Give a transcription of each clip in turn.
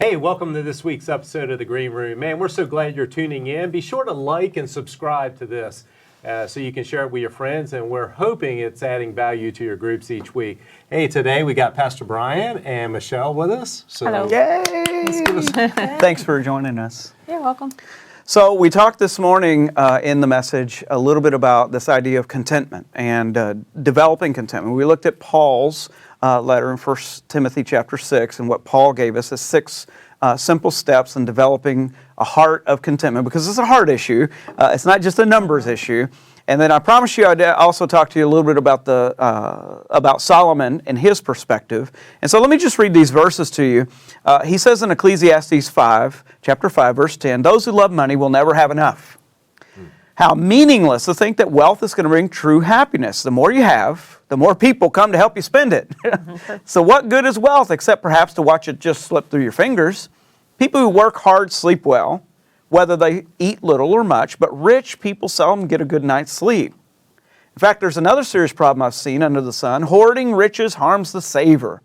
Hey, welcome to this week's episode of The Green Room. Man, we're so glad you're tuning in. Be sure to like and subscribe to this so you can share it with your friends, and we're hoping it's adding value to your groups each week. Hey, today we got Pastor Brian and Michelle with us. So Hello. Yay! Thanks for joining us. You're welcome. So we talked this morning in the message a little bit about this idea of contentment and developing contentment. We looked at Paul's letter in 1 Timothy chapter 6 and what Paul gave us as 6 simple steps in developing a heart of contentment, because it's a heart issue. It's not just a numbers issue. And then I promise you I'd also talk to you a little bit about Solomon and his perspective. And so let me just read these verses to you. He says in Ecclesiastes chapter 5, verse 10, "Those who love money will never have enough. How meaningless to think that wealth is going to bring true happiness. The more you have, the more people come to help you spend it." So what good is wealth except perhaps to watch it just slip through your fingers? People who work hard sleep well, whether they eat little or much, but rich people seldom get a good night's sleep. In fact, there's another serious problem I've seen under the sun. Hoarding riches harms the saver.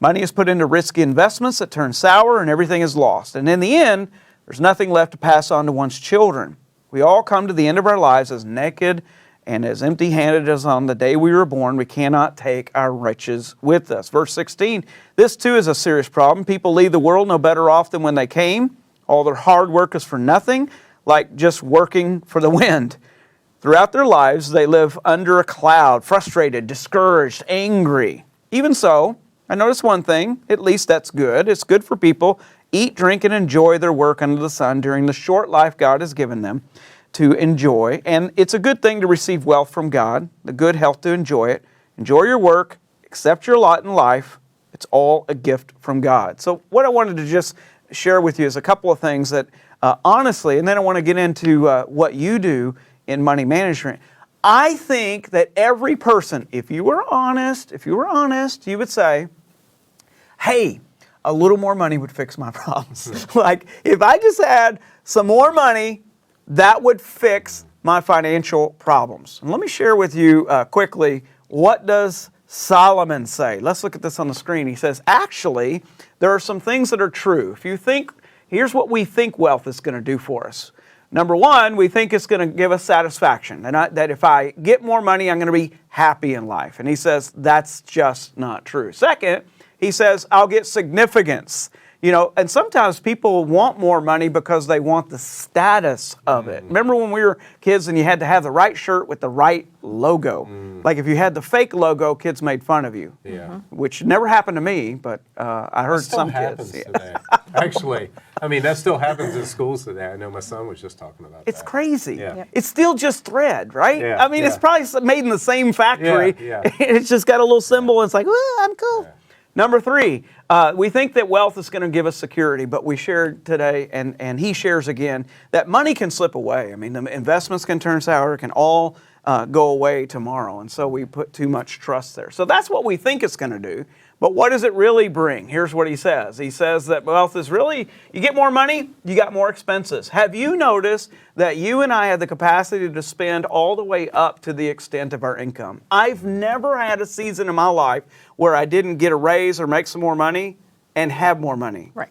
Money is put into risky investments that turn sour and everything is lost. And in the end, there's nothing left to pass on to one's children. We all come to the end of our lives as naked and as empty-handed as on the day we were born. We cannot take our riches with us. Verse 16, this too is a serious problem. People leave the world no better off than when they came. All their hard work is for nothing, like just working for the wind. Throughout their lives, they live under a cloud, frustrated, discouraged, angry. Even so, I notice one thing, at least that's good. It's good for people eat, drink, and enjoy their work under the sun during the short life God has given them to enjoy. And it's a good thing to receive wealth from God, the good health to enjoy it. Enjoy your work, accept your lot in life. It's all a gift from God. So what I wanted to just share with you is a couple of things that honestly, and then I want to get into what you do in money management. I think that every person, if you were honest, you would say, hey, a little more money would fix my problems. Like, if I just had some more money, that would fix my financial problems. And let me share with you quickly, what does Solomon say? Let's look at this on the screen. He says, actually, there are some things that are true. If you think, here's what we think wealth is going to do for us. Number one, we think it's going to give us satisfaction. That if I get more money, I'm going to be happy in life. And he says that's just not true. Second, he says, I'll get significance. You know, and sometimes people want more money because they want the status of it. Remember when we were kids and you had to have the right shirt with the right logo? Like if you had the fake logo, kids made fun of you. Yeah. Which never happened to me, but I heard some happens kids. today. Actually, I mean, that still happens in schools today. I know my son was just talking about It's that. crazy. Yeah. Yep. It's still just thread, right? Yeah, I mean, it's probably made in the same factory. Yeah. It's just got a little symbol. And it's like, oh, I'm cool. Yeah. Number three, we think that wealth is going to give us security, but we shared today, and he shares again, that money can slip away. I mean, the investments can turn sour, it can all go away tomorrow, and so we put too much trust there. So that's what we think it's going to do, but what does it really bring? Here's what he says. He says that wealth is really, you get more money, you got more expenses. Have you noticed that you and I have the capacity to spend all the way up to the extent of our income? I've never had a season in my life where I didn't get a raise or make some more money and have more money. Right.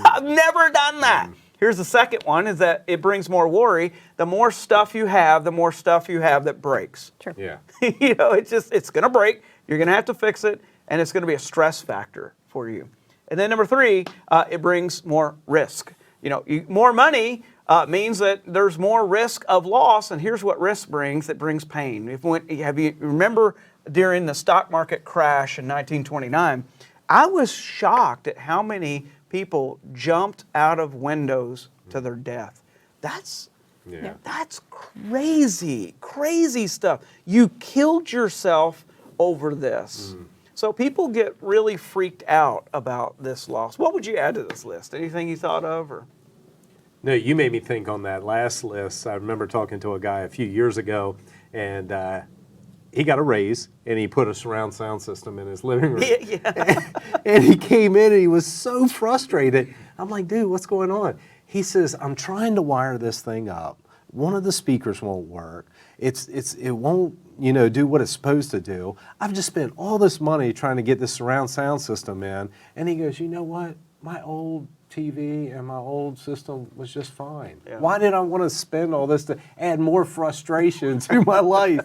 I've never done that. Here's the second one, is that it brings more worry. The more stuff you have, the more stuff you have that breaks. True. Yeah. You know, it's going to break. You're going to have to fix it, and it's going to be a stress factor for you. And then number three, it brings more risk. You know, more money means that there's more risk of loss, and here's what risk brings. It brings pain. Have you remember during the stock market crash in 1929, I was shocked at how many people jumped out of windows to their death. That's crazy stuff. You killed yourself over this. So people get really freaked out about this loss. What would you add to this list? Anything you thought of? Or? No, you made me think on that last list. I remember talking to a guy a few years ago, and he got a raise, and he put a surround sound system in his living room. Yeah. And he came in, and he was so frustrated. I'm like, dude, what's going on? He says, I'm trying to wire this thing up. One of the speakers won't work. It won't, do what it's supposed to do. I've just spent all this money trying to get this surround sound system in. And he goes, you know what? My old TV and my old system was just fine. Yeah. Why did I want to spend all this to add more frustration to my life?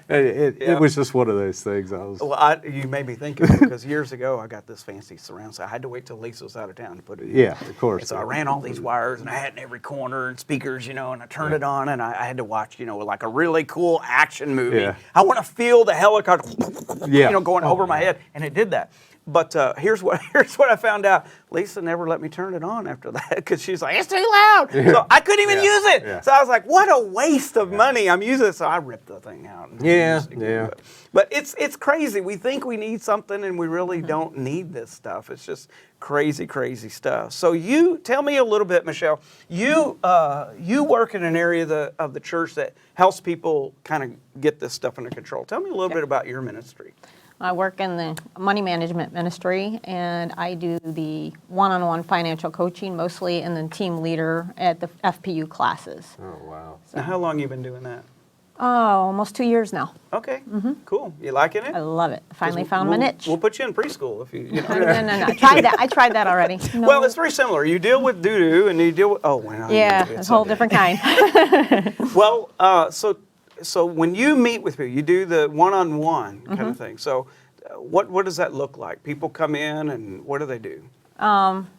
It was just one of those things. Well, you made me think of it because years ago I got this fancy surround sound. I had to wait till Lisa was out of town to put it in. Yeah, of course. And so I ran all these wires and I had it in every corner and speakers, and I turned it on and I had to watch, like a really cool action movie. Yeah. I want to feel the helicopter, Yeah. going over my head, and it did that. But here's what I found out. Lisa never let me turn it on after that because she's like, it's too loud. So I couldn't even use it. Yeah. So I was like, what a waste of money. I'm using it. So I ripped the thing out. Yeah. But it's crazy. We think we need something and we really don't need this stuff. It's just crazy, crazy stuff. So you tell me a little bit, Michelle. You work in an area of the church that helps people kind of get this stuff under control. Tell me a little bit about your ministry. I work in the money management ministry, and I do the one-on-one financial coaching, mostly in the team leader at the FPU classes. Oh, wow. Now, how long you been doing that? Oh, almost 2 years now. Okay, cool. You liking it? I love it. I finally found my niche. We'll put you in preschool if you know. No. I tried that already. No. Well, it's very similar. You deal with doo-doo and you deal with, Yeah, it's a whole different kind. Well, so when you meet with people, you do the one-on-one kind of thing. So what does that look like? People come in and what do they do?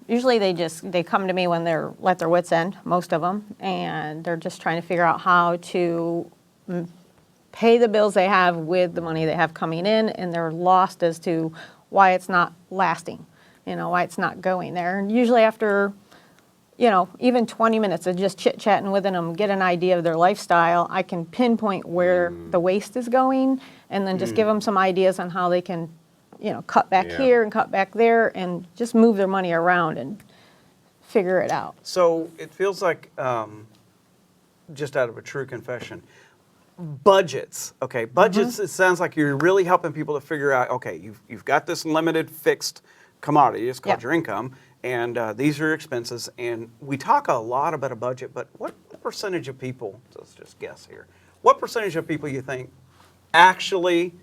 Usually they come to me when they're at their wits' end, most of them, and they're just trying to figure out how to pay the bills they have with the money they have coming in, and they're lost as to why it's not lasting, why it's not going there. And usually after, even 20 minutes of just chit-chatting with them, get an idea of their lifestyle, I can pinpoint where the waste is going, and then just give them some ideas on how they can, cut back here and cut back there, and just move their money around and figure it out. So it feels like, just out of a true confession, budgets. Okay, budgets. It sounds like you're really helping people to figure out. Okay, you've got this limited fixed commodity. It's called your income, and these are your expenses. And we talk a lot about a budget, but what percentage of people? Let's just guess here. What percentage of people you think actually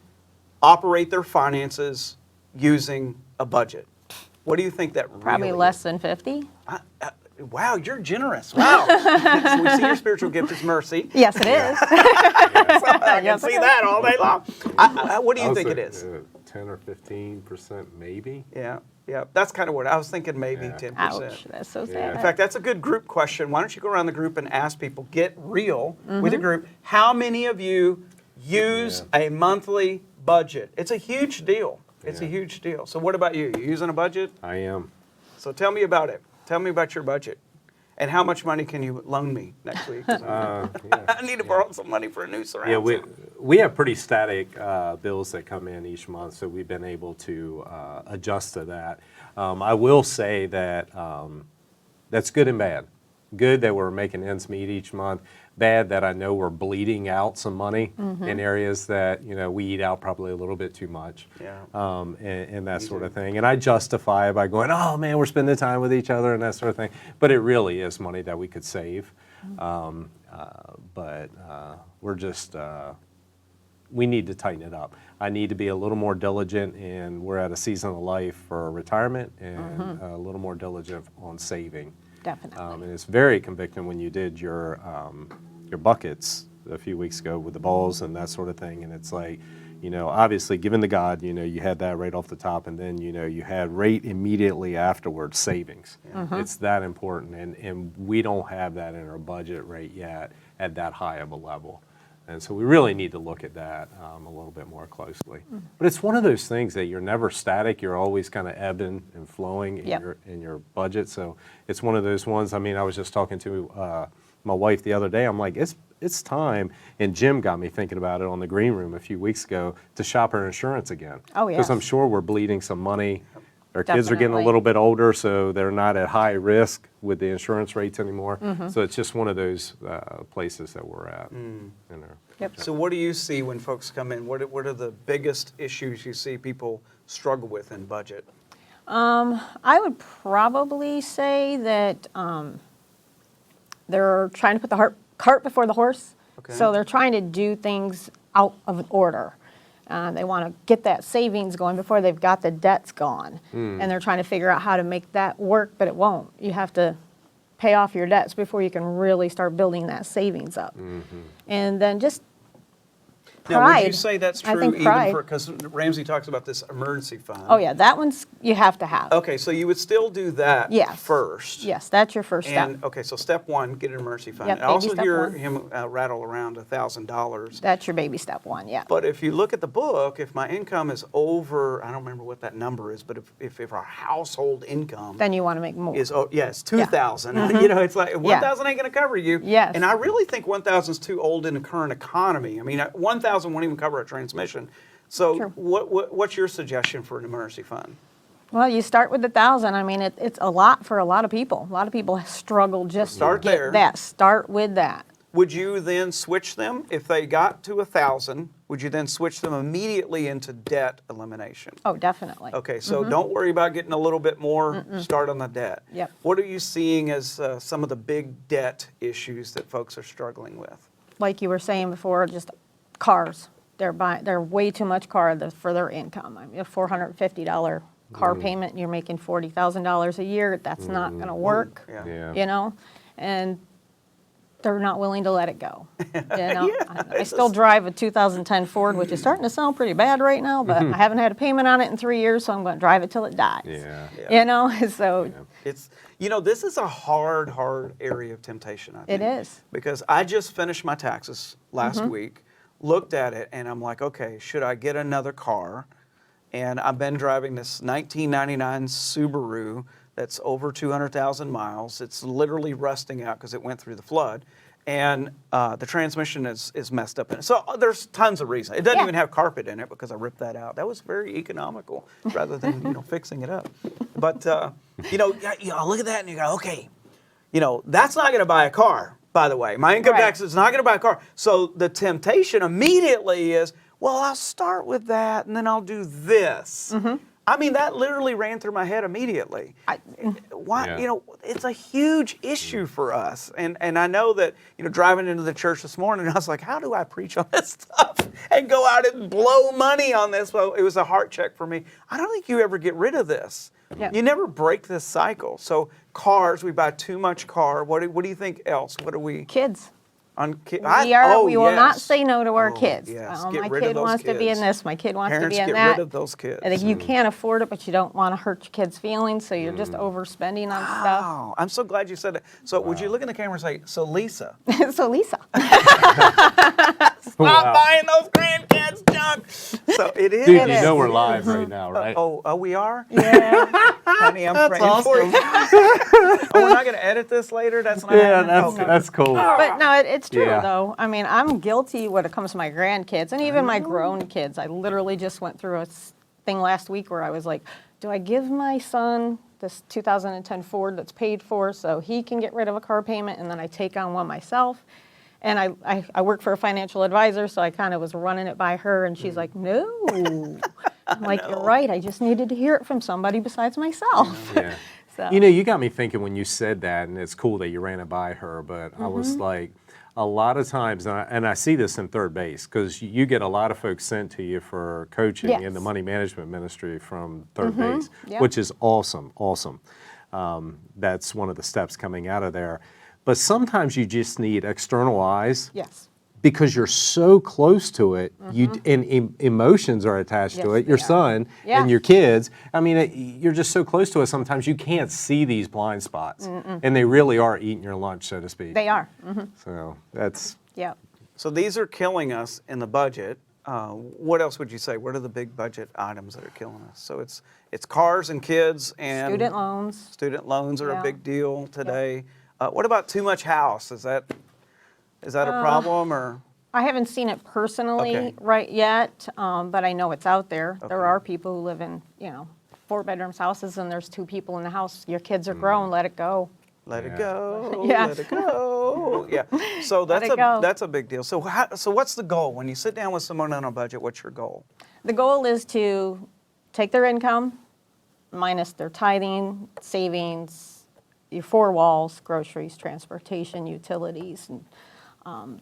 operate their finances using a budget? What do you think that Probably really less than 50. Wow, you're generous. Wow. So we see your spiritual gift is mercy. Yes, it is. I can see that all day long. What do you think it is? 10 or 15% maybe. Yeah. That's kind of what I was thinking, maybe 10%. Ouch, that's so sad. In fact, that's a good group question. Why don't you go around the group and ask people, get real with the group. How many of you use a monthly budget? It's a huge deal. It's a huge deal. So what about you? You using a budget? I am. So tell me about it. Tell me about your budget. And how much money can you loan me next week? I need to borrow some money for a new surround. Yeah, we have pretty static bills that come in each month, so we've been able to adjust to that. I will say that that's good and bad. Good that we're making ends meet each month. Bad that I know we're bleeding out some money in areas that we eat out probably a little bit too much, and that sort of thing. And I justify it by going, "Oh man, we're spending time with each other," and that sort of thing. But it really is money that we could save. But we're just we need to tighten it up. I need to be a little more diligent, and we're at a season of life for retirement, and a little more diligent on saving. Definitely. And it's very convicting when you did your buckets a few weeks ago with the balls and that sort of thing. And it's like, obviously given to God, you had that right off the top, and then, you had right immediately afterwards savings. It's that important. And we don't have that in our budget right yet at that high of a level. And so we really need to look at that a little bit more closely. But it's one of those things that you're never static. You're always kind of ebbing and flowing in your budget. So it's one of those ones. I mean, I was just talking to my wife the other day. I'm like, it's time. And Jim got me thinking about it on the green room a few weeks ago to shop her insurance again. Oh, yeah. Because I'm sure we're bleeding some money. Our kids are getting a Definitely. little bit older, so they're not at high risk with the insurance rates anymore. So it's just one of those places that we're at. Yep. So what do you see when folks come in? What are the biggest issues you see people struggle with in budget? I would probably say that they're trying to put the cart before the horse. Okay. So they're trying to do things out of order. They want to get that savings going before they've got the debts gone. And they're trying to figure out how to make that work, but it won't. You have to pay off your debts before you can really start building that savings up. And then just Now, pride. would you say that's I true think even pride. for, because Ramsey talks about this emergency fund. Oh yeah, that one's you have to have. Okay, so you would still do that Yes. first. Yes, that's your first step. And, okay, so step one, get an emergency fund. Yep, I also baby step hear one. him rattle around $1,000. That's your baby step one, yeah. But if you look at the book, if my income is over, I don't remember what that number is, but if our household income Then you want to make more. is, it's 2,000. You know, it's like 1,000 ain't going to cover you. Yes. And I really think 1,000 is too old in the current economy. I mean, 1,000 won't even cover a transmission. So True. what's your suggestion for an emergency fund? Well, you start with 1,000. I mean, it's a lot for a lot of people. A lot of people struggle just Start to get there. that. Start with that. Would you then switch them if they got to 1,000? Would you then switch them immediately into debt elimination? Oh, definitely. Okay, so don't worry about getting a little bit more. Start on the debt. Yep. What are you seeing as some of the big debt issues that folks are struggling with? Like you were saying before, just cars. They're way too much for their income. I mean, a $450 car payment, you're making $40,000 a year. That's not going to work. Yeah. Yeah. You know, and they're not willing to let it go. You know, I it's still just- drive a 200010 Ford, which is starting to sound pretty bad right now, but I haven't had a payment on it in 3 years, so I'm going to drive it till it dies. Yeah. You know, so It's, this is a hard area of temptation, I think. it is. Because I just finished my taxes last week, looked at it, and I'm like, okay, should I get another car? And I've been driving this 1999 Subaru that's over 200,000 miles. It's literally rusting out because it went through the flood. And the transmission is messed up in it. So there's tons of reasons. It doesn't Yeah. even have carpet in it because I ripped that out. That was very economical rather than fixing it up. But you look at that and you go, okay, that's not going to buy a car. By the way, my income Right. tax is not going to buy a car. So the temptation immediately is, well, I'll start with that and then I'll do this. I mean, that literally ran through my head immediately. Why? Yeah. It's a huge issue for us. And I know that, driving into the church this morning, I was like, how do I preach on this stuff and go out and blow money on this? Well, it was a heart check for me. I don't think you ever get rid of this. Yeah. You never break this cycle. So cars, we buy too much car. What do you think else? What do we Kids. on? We will not say no to our Oh, kids. yes. Oh, Get my rid of kid those wants to be kids. in this. My kid wants Parents, to be in get that. rid of those kids. I think you can't afford it, but you don't want to hurt your kids' feelings, so you're just overspending on stuff. Oh, I'm so glad you said that. So would you look in the camera and say, so Lisa, So Lisa, stop Wow. buying those grandkids junk. So it is. Dude, It you is. know we're live right now, right? Oh, we are? yeah, Honey, I'm praying for you. We're not going to edit this later? That's not Yeah, happening? Okay. that's cool. but no, it's true Yeah. though. I mean, I'm guilty when it comes to my grandkids and even my grown kids. I literally just went through a thing last week where I was like, do I give my son this 2010 Ford that's paid for so he can get rid of a car payment and then I take on one myself? And I work for a financial advisor, so I kind of was running it by her, and she's like, no. I'm like, you're right. I just needed to hear it from somebody besides myself. Yeah. So. You got me thinking when you said that, and it's cool that you ran it by her, but I was like, a lot of times, and I see this in third base, because you get a lot of folks sent to you for coaching in the Yes. money management ministry from third base, Yep. which is awesome. That's one of the steps coming out of there. But sometimes you just need external eyes. Yes. Because you're so close to it, and emotions are attached to Yes, it. Your they are. son Yeah. and your kids. I mean, you're just so close to it. Sometimes you can't see these blind spots, and they really are eating your lunch, so to speak. They are. So that's Yeah. So these are killing us in the budget. What else would you say? What are the big budget items that are killing us? So it's cars and kids and Student loans. Student loans are a Yeah. big deal today. What about too much house? Is that a problem or? I haven't seen it personally Okay. right yet, but I know it's out there. Okay. There are people who live in, 4-bedroom houses and there's 2 people in the house. Your kids are grown, let it go. Let it Yeah. go. Yeah. Let it go. Yeah. So Let that's it go. that's a big deal. So what's the goal when you sit down with someone on a budget? What's your goal? The goal is to take their income minus their tithing, savings, your 4 walls, groceries, transportation, utilities, and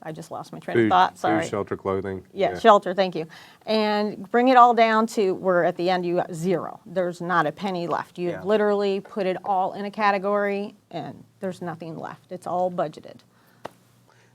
I just lost my train of Food, thought, sorry. food, shelter, clothing. Yeah, shelter, thank you. And bring it all down to where at the end you got zero. There's not a penny left. You've Yeah. literally put it all in a category and there's nothing left. It's all budgeted.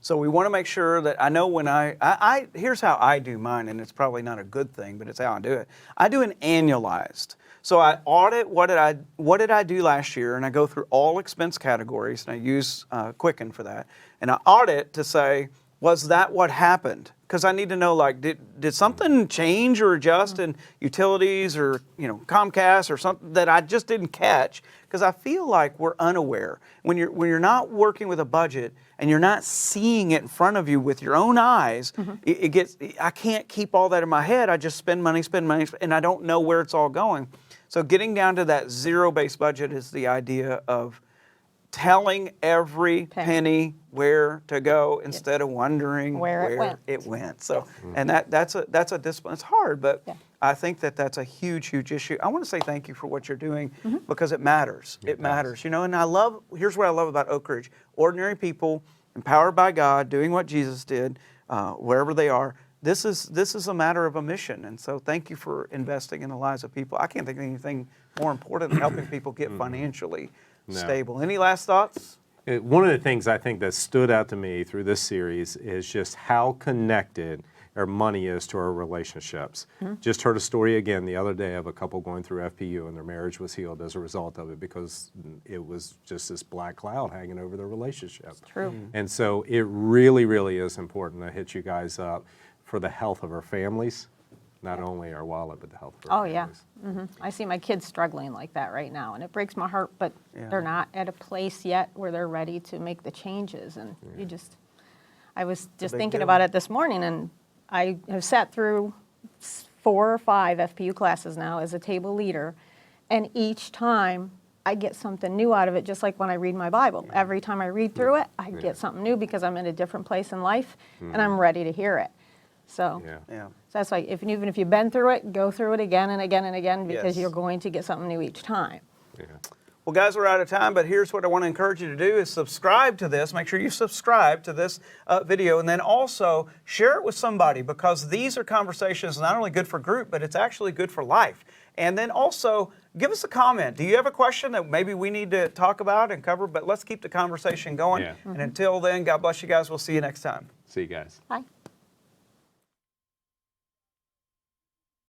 So we want to make sure that I know when I here's how I do mine, and it's probably not a good thing, but it's how I do it. I do an annualized. So I audit what did I do last year, and I go through all expense categories, and I use Quicken for that. And I audit to say, was that what happened? Because I need to know, like, did something change or adjust in utilities or Comcast or something that I just didn't catch? Because I feel like we're unaware when you're not working with a budget and you're not seeing it in front of you with your own eyes. It gets, I can't keep all that in my head. I just spend money, and I don't know where it's all going. So getting down to that zero-based budget is the idea of telling every penny where to go instead of wondering where it went. So, and that's a discipline. It's hard, but I think that's a huge issue. I want to say thank you for what you're doing because it matters. It matters, and here's what I love about Oak Ridge. Ordinary people, empowered by God, doing what Jesus did, wherever they are. This is a matter of a mission, and so thank you for investing in the lives of people. I can't think of anything more important than helping people get financially stable. Any last thoughts? One of the things I think that stood out to me through this series is just how connected our money is to our relationships. Just heard a story again the other day of a couple going through FPU and their marriage was healed as a result of it because it was just this black cloud hanging over their relationship. It's true. And so it really, really is important to hit you guys up for the health of our families, not only our wallet, but the health of our families. I see my kids struggling like that right now, and it breaks my heart, but they're not at a place yet where they're ready to make the changes. And I was just thinking about it this morning, and I have sat through 4 or 5 FPU classes now as a table leader, and each time I get something new out of it, just like when I read my Bible. Every time I read through it, I get something new because I'm in a different place in life, and I'm ready to hear it. So, so that's why even if you've been through it, go through it again and again and again because you're going to get something new each time. Well, guys, we're out of time, but here's what I want to encourage you to do is subscribe to this. Make sure you subscribe to this video, and then also share it with somebody because these are conversations not only good for group, but it's actually good for life. And then also give us a comment. Do you have a question that maybe we need to talk about and cover? But let's keep the conversation going. And until then, God bless you guys. We'll see you next time. See you guys. Bye.